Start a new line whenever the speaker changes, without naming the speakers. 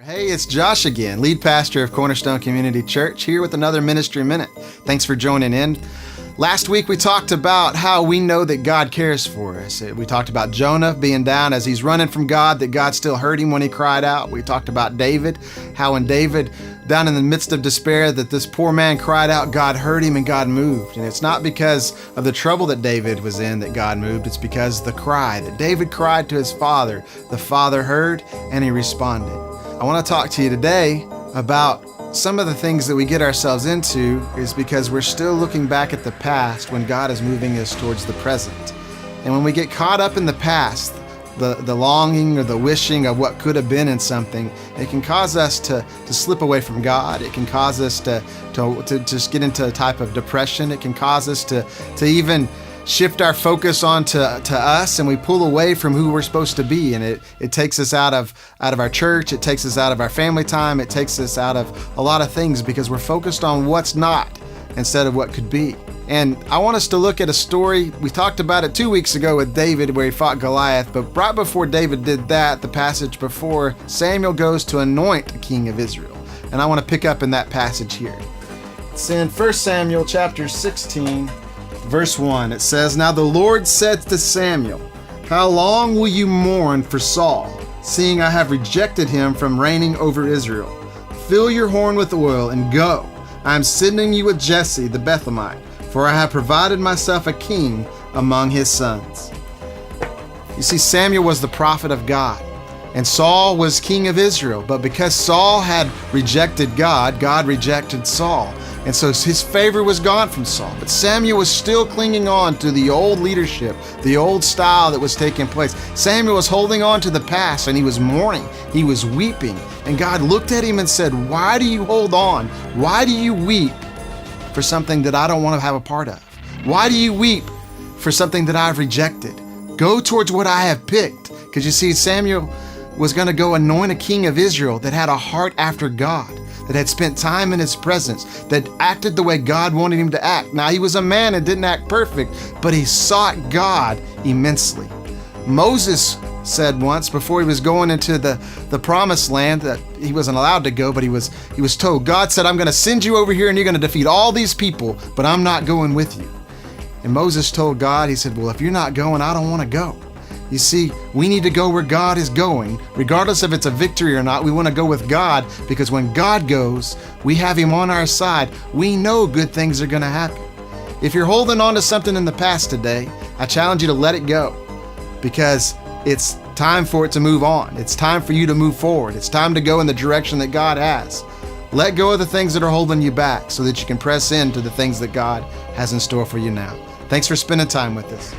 Hey, it's Josh again, lead pastor of Cornerstone Community Church, here with another Ministry Minute. Thanks for joining in. Last week we talked about how we know that God cares for us. We talked about Jonah being down as he's running from God, that God still heard him when he cried out. We talked about David, how when David, down in the midst of despair, that this poor man cried out, God heard him and God moved. And it's not because of the trouble that David was in that God moved. It's because the cry that David cried to his father, the father heard and he responded. I want to talk to you today about some of the things that we get ourselves into is because we're still looking back at the past when God is moving us towards the present. And when we get caught up in the past, the longing or the wishing of what could have been in something, it can cause us to slip away from God. It can cause us to just get into a type of depression. It can cause us to even shift our focus onto us, and we pull away from who we're supposed to be, and it takes us out of our church, it takes us out of our family time, it takes us out of a lot of things because we're focused on what's not instead of what could be. And I want us to look at a story. We talked about it 2 weeks ago with David where he fought Goliath, but right before David did that, the passage before, Samuel goes to anoint a king of Israel. And I want to pick up in that passage here. It's in 1 Samuel chapter 16, Verse 1, it says, Now the Lord said to Samuel, How long will you mourn for Saul, seeing I have rejected him from reigning over Israel? Fill your horn with oil and go. I am sending you with Jesse the Bethlehemite, for I have provided myself a king among his sons. You see, Samuel was the prophet of God, and Saul was king of Israel. But because Saul had rejected God, God rejected Saul. And so his favor was gone from Saul. But Samuel was still clinging on to the old leadership, the old style that was taking place. Samuel was holding on to the past, and he was mourning. He was weeping. And God looked at him and said, Why do you hold on? Why do you weep for something that I don't want to have a part of? Why do you weep for something that I've rejected? Go towards what I have picked. Because you see, Samuel was going to go anoint a king of Israel that had a heart after God, that had spent time in his presence, that acted the way God wanted him to act. Now, he was a man and didn't act perfect, but he sought God immensely. Moses said once, before he was going into the promised land, that he wasn't allowed to go, but he was told, God said, I'm going to send you over here and you're going to defeat all these people, but I'm not going with you. And Moses told God, he said, well, if you're not going, I don't want to go. You see, we need to go where God is going. Regardless if it's a victory or not, we want to go with God, because when God goes, we have him on our side. We know good things are going to happen. If you're holding on to something in the past today, I challenge you to let it go, because it's time for it to move on. It's time for you to move forward. It's time to go in the direction that God has. Let go of the things that are holding you back so that you can press into the things that God has in store for you now. Thanks for spending time with us.